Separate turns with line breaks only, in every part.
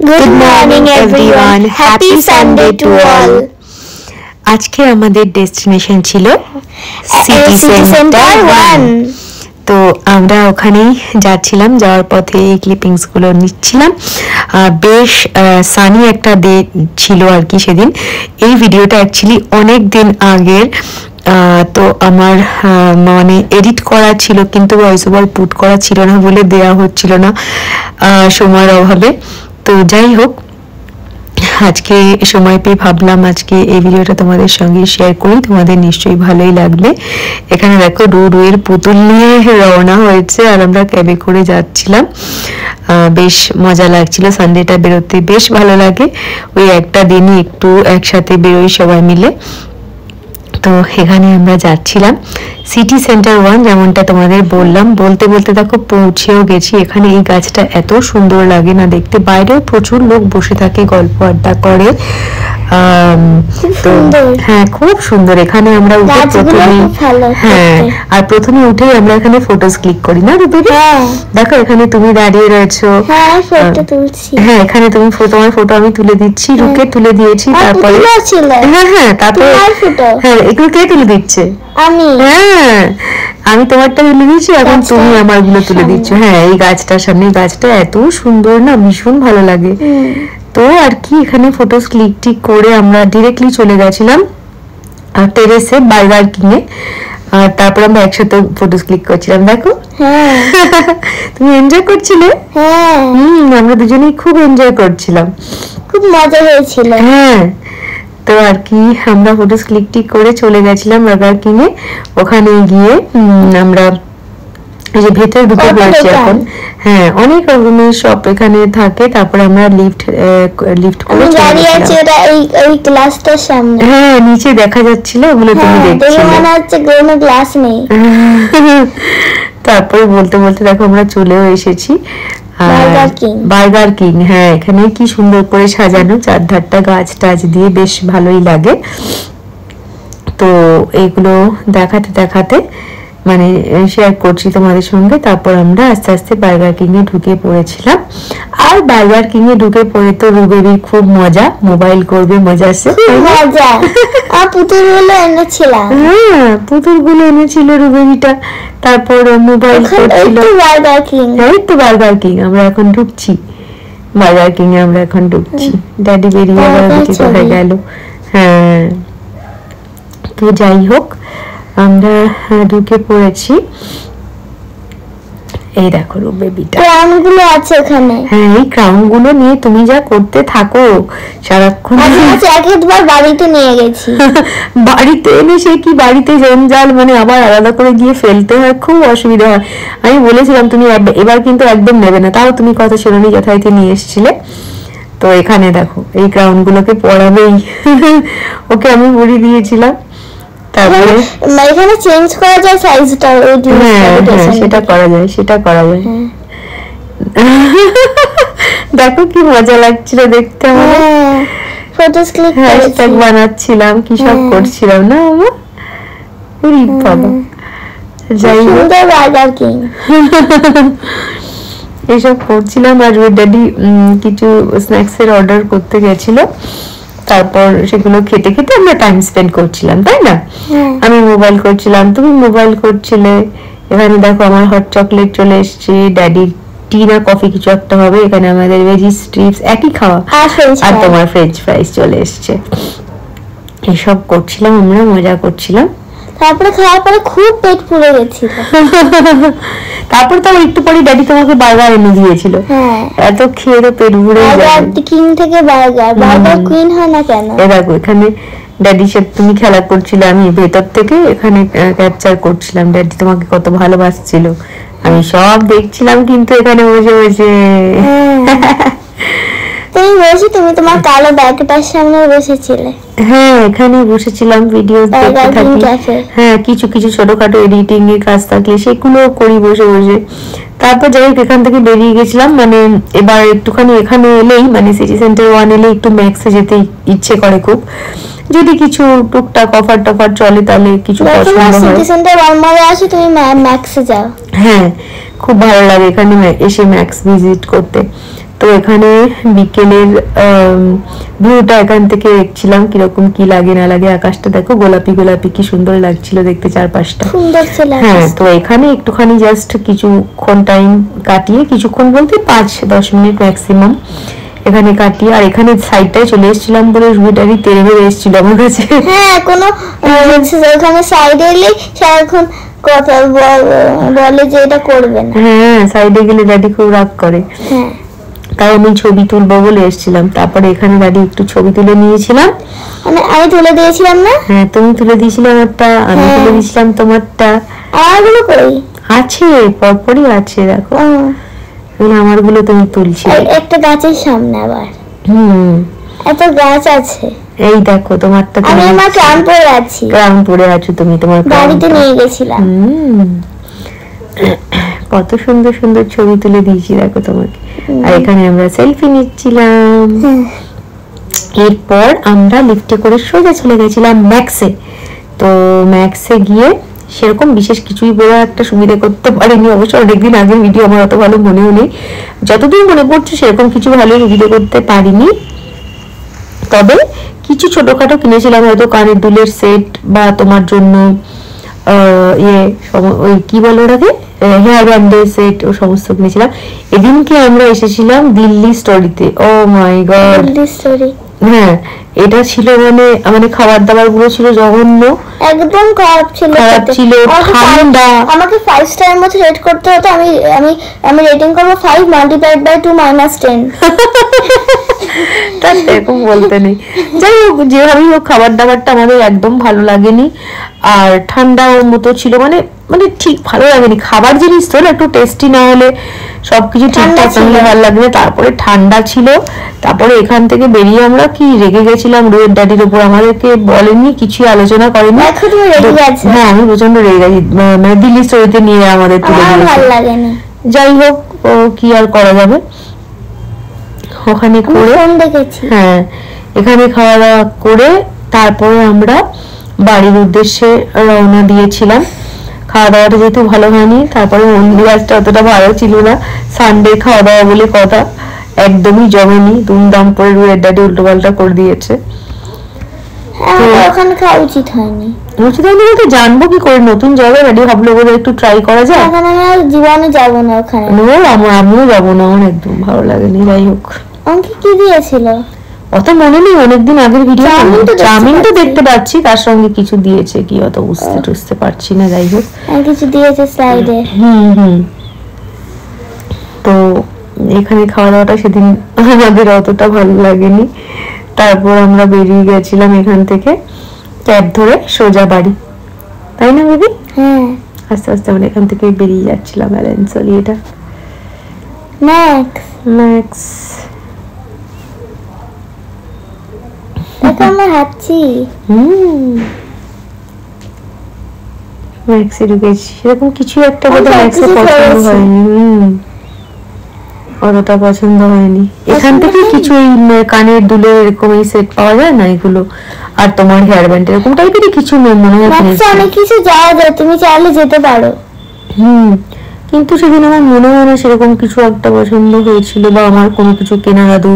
Good morning everyone. Happy Sunday to all. আজকে আমাদের destination ছিল সিটি সেন্টার 1। তো আমরা ওখানেই যাচ্ছিলাম, যাওয়ার পথে এই ক্লিপিংস গুলো নিচ্ছিলাম। বেশ সানি একটা ডে ছিল আর কি সেদিন। এই ভিডিওটা অ্যাকচুয়ালি অনেক দিন আগের, তো আমার মানে এডিট করা ছিল কিন্তু ভয়েস ওভার পুট করা ছিল না বলে দেয়া হচ্ছিল না সময়ের অভাবে। তো যাই হোক, আজকে সময় পেয়ে ভাবলাম আজকে এই ভিডিওটা তোমাদের সঙ্গে শেয়ার করি, তোমাদের নিশ্চয়ই ভালোই লাগবে। এখানে দেখো রু এর পুতুল নিয়ে রওনা হয়েছে আর আমরা ক্যাবে করে যাচ্ছিলাম। বেশ মজা লাগছিল, সানডেটা বেরোতে বেশ ভালো লাগে। ওই একটা দিনই একটু একসাথে বেরোই সবাই মিলে। তো এখানে আমরা যাচ্ছিলাম সিটি সেন্টার 1, যেমনটা তোমাদের বললাম। বলতে বলতে দেখো পৌঁছেও গেছি। এখানে এই গাছটা এত সুন্দর লাগে না দেখতে, বাইরেও প্রচুর লোক বসে থাকে, গল্প আড্ডা করে। তো হ্যাঁ, খুব সুন্দর। এখানে আমরা উঠে প্রথমে আর প্রথমে উঠেই আমরা এখানে ফটোস ক্লিক করি না রুবি? দেখো এখানে তুমি দাঁড়িয়ে রয়েছো। হ্যাঁ, এখানে তুমি তোমার ফটো আমি তুলে দিচ্ছি, রুকে তুলে দিয়েছি। তারপরে তারপরে হ্যাঁ, এগুলো কে তুলে দিচ্ছে? আমি তোমারটা তুলে দিচ্ছি, এখন তুমি আমার গুলো তুলে দিচ্ছ। হ্যাঁ, এই গাছটার সামনে, গাছটা এত সুন্দর না, ভীষণ ভালো লাগে। তো আর কি, এখানে ফটোস ক্লিক টিক করে আমরা ডিরেক্টলি চলে গেছিলাম টেরেসে বার্গার কিং এ। আর তারপর আমরা একসাথে ফটোস ক্লিক করছিলাম। দেখো তুমি এনজয় করছিলে? আমরা দুজনেই খুব এনজয় করছিলাম,
খুব মজা হয়েছিল।
হ্যাঁ, তো আর কি আমরা ফটোস ক্লিক টিক করে চলে গেছিলাম বার্গার কিং এ। ওখানে গিয়ে আমরা এই যে ভেতরে ঢুকে পড়েছি এখন। হ্যাঁ, অনেক রকমের শপ এখানে থাকে। তারপরে আমরা লিফট করে
দাঁড়িয়ে আছি এই গ্লাসটার সামনে।
হ্যাঁ, নিচে দেখা যাচ্ছিল, ওগুলো তুমি দেখছিলে।
মনে হচ্ছে কোনো গ্লাস নেই।
তারপরে বলতে বলতে দেখো আমরা চলেও এসেছি বার্গার কিং। হ্যাঁ, এখানে কি সুন্দর করে সাজানো, চারধারটা গাছ টাছ দিয়ে, বেশ ভালোই লাগে। তো এইগুলো দেখাতে দেখাতে মানে শেয়ার করছি তোমাদের সঙ্গে। তারপর আমরা আস্তে আস্তে বার্গার কিং এ ঢুকে পড়েছিলাম। আর বার্গার কিং এ ঢুকে পড়ে তো রুবেরির খুব মজা, মোবাইল করবে মজা আছে।
পুতুলগুলো এনেছিলাম।
হ্যাঁ, পুতুলগুলো এনেছিল রুবেরিটা। তারপর মোবাইল করছিল। এই তো বার্গার কিং আমরা এখন ঢুকছি, বার্গার কিং এ আমরা এখন ঢুকছি। ড্যাডি বেরিয়ে আবার কোথায় গেল। হ্যাঁ, তো যাই হোক, আমরা ঢুকে পড়েছি। এই দেখো বেবিটা,
ক্রাউনগুলো আছে এখানে।
হ্যাঁ, এই ক্রাউনগুলো নিয়ে তুমি যা করতে থাকো সারাক্ষণ।
একবার বাড়িতে নিয়ে গেছি।
বাড়িতে এনে সে কি বাড়িতে জঞ্জাল, মানে আবার আলাদা করে গিয়ে ফেলতে হয়, খুব অসুবিধা হয়। আমি বলেছিলাম তুমি এবার কিন্তু একদম নেবে না, তাও তুমি কথা শোনোনি, যথারীতি নিয়ে এসেছিলে। তো এখানে দেখো এই ক্রাউনগুলোকে পরাবেই, ওকে আমি বলে দিয়েছিলাম। তারপরে
এখানে চেঞ্জ করা যায় সাইজটা।
সেটা করা যায়, সেটা করা যায়। দেখো কি মজা লাগছিল দেখতে। আমরা
ফটোস ক্লিক
হ্যাশট্যাগ বানাচ্ছিলাম, কি সব করছিলাম না আমরা। ওরে বাবা, যাই হোক
বার্গার কিং
এইসব করছিলাম। আর ড্যাডি কিছু স্ন্যাক্স এর অর্ডার করতে গেছিল। তারপর সেগুলো খেতে খেতে আমরা টাইম স্পেন্ড করছিলাম, তাই না? আমি মোবাইল করছিলাম, তুমি মোবাইল করছিলে। এখানে দেখো আমার হট চকলেট চলে এসছে, ড্যাডির টি না কফি কিছু একটা হবে। এখানে আমাদের ভেজি স্ট্রিপস, একই খাওয়া, আর তোমার ফ্রেঞ্চ ফ্রাইস চলে এসছে। এসব করছিলাম, আমরা মজা করছিলাম।
তারপরে খাওয়ার পরে খুব পেট পুড়ে গেছিল।
তারপর তো একটু পরে ড্যাডি তোমাকে বার্গার এনে দিয়েছিল। এত খেয়ে তো পেট ভরে যায়।
কিং থেকে বার্গার কুইন হয় না কেন?
দেখো এখানে ড্যাডির সাথে তুমি খেলা করছিলে, আমি ভেতর থেকে এখানে ক্যাপচার করছিলাম। ড্যাডি তোমাকে কত ভালোবাসছিল, আমি সব দেখছিলাম কিন্তু এখানে বসে বসে।
তুমি বসে, তুমি তোমার কালো ব্যাগটার সামনে বসেছিলে।
হ্যাঁ, এখানে বসেছিলাম, ভিডিও দেখতে থাকি। হ্যাঁ, কিছু কিছু ছোটখাটো এডিটিং এর কাজ থাকলে সেগুলো করি বসে বসে। তারপর যাই হোক এখান থেকে বেরিয়ে গেছিলাম। মানে এবার একটুখানি এখানে এলেই, মানে সিটি সেন্টার 1 এলে একটু ম্যাক্সে যেতে ইচ্ছে করে খুব। যদি কিছু টুকটাক অফার টফার চলে তাহলে কিছু পছন্দ হয়।
সিটি সেন্টার 1 মলে আসি, তুমি ম্যাক্সে যাও।
হ্যাঁ, খুব ভালো লাগে এখানে এসে ম্যাক্স ভিজিট করতে। তো এখানে বিকেলের ভিউটা এখান থেকে দেখছিলাম কিরকম কি লাগে না লাগে। আকাশটা দেখো গোলাপি গোলাপি, কি সুন্দর লাগছিল দেখতে চারপাশটা। হ্যাঁ, তো এখানে একটুখানি জাস্ট কিছুক্ষণ টাইম কাটিয়ে, কিছুক্ষণ বলতে 5-10 মিনিট ম্যাক্সিমাম এখানে কাটিয়ে, আর এখানে সাইডটায় চলে এসেছিলাম বলে রুবিটারি তেড়ে বেড়ে এসেছিল আমার কাছে।
হ্যাঁ, কোনো ওখানে সাইডে এলে সারাক্ষণ কথা বলে যে এটা করবে না।
হ্যাঁ, সাইডে গেলে ড্যাডি খুব রাগ করে।
হ্যাঁ,
তাই আমি ছবি তুলবো বলে এসেছিলাম। তারপরে এখানে ড্যাডি একটু ছবি তুলে নিয়েছিলাম।
আমি তুলে দিয়েছিলাম না?
হ্যাঁ, তুমি তুলে দিয়েছিলে আমারটা, আমি তুলে দিয়েছিলাম তোমারটা।
আমারগুলো কই
আছে, পরপরই আছে, দেখো আমারগুলো তুমি তুলছিলে
একটা গাছের সামনে। আবার এত গাছ আছে।
এই দেখো তোমারটা,
আমি আমার ক্রাউন পরে আছি।
ক্রাউন পরে আছো তুমি, তোমার
বাড়িতে নিয়ে গেছিলাম।
কত সুন্দর সুন্দর ছবি তুলে দিয়েছি দেখো তোমাকে। আর এখানে আমরা সেলফি নিচ্ছিলাম। এরপর আমরা লিফটে করে সোজা চলে গেছিলাম ম্যাক্সে। তো ম্যাক্সে গিয়ে সেরকম বিশেষ কিছুই বড় একটা সুবিধা করতে পারিনি। অবশ্য অনেকদিন আগের ভিডিও, আমার অত ভালো মনেও নেই। যতদিন মনে পড়ছে সেরকম কিছু ভালো সুবিধা করতে পারিনি। তবে কিছু ছোটখাটো কিনেছিলাম, হয়তো কানের দুলের সেট বা তোমার জন্য ওই কি বলে ওটাকে, হেয়ার ব্যান্ডের সেট, ও সমস্ত কিনেছিলাম। এদিনকে আমরা এসেছিলাম দিল্লি স্টোরিতে। ও মাই গড,
দিল্লি স্টোরি।
হ্যাঁ, এটা ছিল মানে খাবার দাবার গুলো ছিল জঘন্য,
একদম খারাপ ছিল।
ঠান্ডা।
আমাকে 5 স্টারের মধ্যে রেট করতে হতো। আমি আমি আমি রেটিং করব 5 মাল্টিপ্লাইড বাই 2 - 10।
তার এরকম বলতে নেই। যাই হোক, যেভাবেই হোক খাবার দাবারটা আমাদের একদম ভালো লাগেনি। আর ঠান্ডা মতো ছিল, মানে ঠিক ভালো লাগেনি। খাবার জিনিস তো একটু টেস্টি না হলে সবকিছু ঠিকঠাক হলে ভালো লাগবে। তারপরে ঠান্ডা ছিল। তারপরে এখান থেকে বেরিয়ে আমরা কি রেগে গেছিলাম রোয়ের ড্যাডির উপর। আমাদেরকে বলেননি, কিছুই আলোচনা করেনি। হ্যাঁ, আমি প্রচন্ড রেগে গেছি। মানে দিল্লি স্টোরিতে নিয়ে আমাদের তুলে দিয়েছে। যাই হোক, কি আর করা যাবে। ওখানে করে হ্যাঁ, এখানে খাওয়া দাওয়া করে তারপরে আমরা বাড়ির উদ্দেশ্যে রওনা দিয়েছিলাম। খাওয়া দাওয়াটা যেহেতু ভালো হয়নি, তারপরে মন্দিরাজটা অতটা ভালো ছিল না। সানডে খাওয়া দাওয়া বলে কথা, একদমই জমেনি। দুমদাম করে রুয়ের ড্যাডি উল্টো পাল্টা করে দিয়েছে।
ওখানে খাওয়া উচিত হয়নি।
উচিত হয়নি বলতে জানবো কি করে, নতুন জায়গায় ড্যাডি ভাবলো বলে একটু ট্রাই করা যায়।
ওখানে আমি জীবনে যাবো না। ওখানে
আমিও যাবো না, আমার একদম ভালো লাগেনি। যাই হোক,
আমাকে কি দিয়েছিল
অত মনে নেই, অনেকদিন আগের ভিডিও। চাউমিন তো দেখতে পাচ্ছি, তার সঙ্গে কিছু দিয়েছে কি অত বুঝতে পারছি না। যাই হোক,
কিছু দিয়েছে স্লাইডে।
তো এখানে খাওয়া দাওয়াটা সেদিন আমাদের অতটা ভালো লাগেনি। তারপর আমরা বেরিয়ে গেছিলাম এখান থেকে ক্যাব ধরে সোজা বাড়ি, তাই না বেবি?
হ্যাঁ,
আস্তে আস্তে আমরা এখান থেকে বেরিয়ে যাচ্ছিলাম। অ্যালেন্সলি এটা ম্যাক্স।
আমরা হাঁটছি।
ম্যাক্সে ঢুকেছি। সেরকম কিছু একটা বোধহয় ম্যাক্সে পছন্দ হয়নি। অতটা পছন্দ হয়নি। এখান থেকে কিছু এই কানের দুলের এরকম এই সেট পাওয়া যায় না, এগুলো। আর তোমার হেয়ার ব্যান্ড এরকম টাইপেরই কিছু মনে হয়।
অনেক কিছু যাওয়া যায়, তুমি চাইলে যেতে পারো।
কিন্তু সেদিন আমার মনে হয় না সেরকম কিছু একটা পছন্দ হয়েছিল, বা আমার কোনো কিছু কেনার আদৌ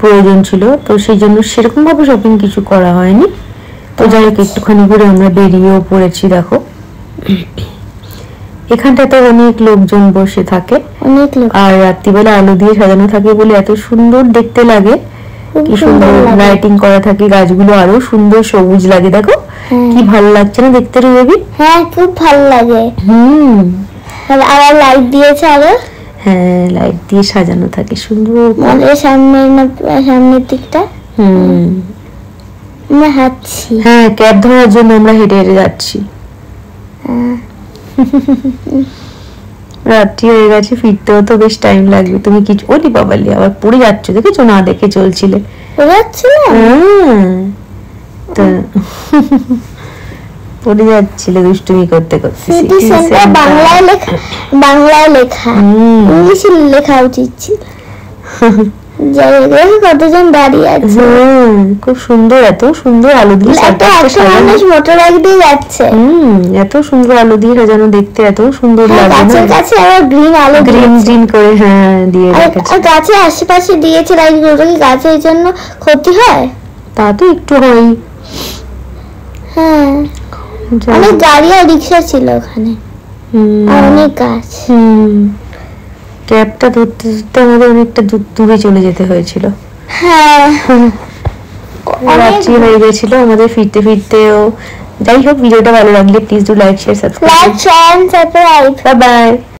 প্রয়োজন ছিল। তো সেই জন্য সেরকম ভাবে শপিং কিছু করা হয়নি। তো যাই হোক, একটুখানি করে আমরা বেরিয়েও পড়েছি। দেখো, এখানটাতে অনেক লোকজন বসে থাকে, আর রাত্রিবেলা আলো দিয়ে সাজানো থাকে বলে এত সুন্দর দেখতে লাগে। কি সুন্দর লাইটিং করা থাকে, গাছগুলো আরো সুন্দর সবুজ লাগে। দেখো কি ভালো লাগছে না দেখতে রে বেবি?
হ্যাঁ, খুব ভালো লাগে। আর লাইট দিয়েছে আরো।
হ্যাঁ, লাইট দিয়ে সাজানো থাকে সুন্দর।
সামনের দিকটা আমরা হাঁটছি।
হ্যাঁ, ক্যাব ধরার জন্য আমরা হেঁটে হেঁটে যাচ্ছি। রাত্রি হয়ে গেছে, ফিরতেও তো বেশ টাইম লাগবে। তুমি কিছু ওলি বাবালি আবার পড়ে যাচ্ছ, দেখেছো না? দেখে চলছিলে। পড়ে যাচ্ছিলে দুষ্টুমি করতে করতে।
সিটি সেন্টার বাংলায় লেখা, ইংলিশে লেখা উচিত ছিল। জায়গায় কতজন দাঁড়িয়ে আছে।
খুব সুন্দর, এত সুন্দর আলো দিয়ে
মানুষ মোটর বাইক দিয়ে যাচ্ছে।
এত সুন্দর আলো দিয়ে সাজানো, দেখতে এত সুন্দর লাগে।
গাছের কাছে আবার গ্রিন আলো,
গ্রিন গ্রিন করে দিয়ে রেখেছে।
আর গাছের আশেপাশে দিয়েছে লাইটগুলো, কি গাছের জন্য ক্ষতি হয়?
তা তো একটু হয়।
হ্যাঁ, অনেক গাড়ি আর রিক্সা ছিল ওখানে, আর অনেক গাছ।
ক্যাবটা ধরতে ধরতে আমাদের অনেকটা দূরে চলে যেতে হয়েছিল।
হ্যাঁ,
রাত্রি হয়ে গেছিল আমাদের ফিরতে ফিরতেও। যাই হোক, ভিডিওটা ভালো লাগলে please do like, share, subscribe.
Bye bye.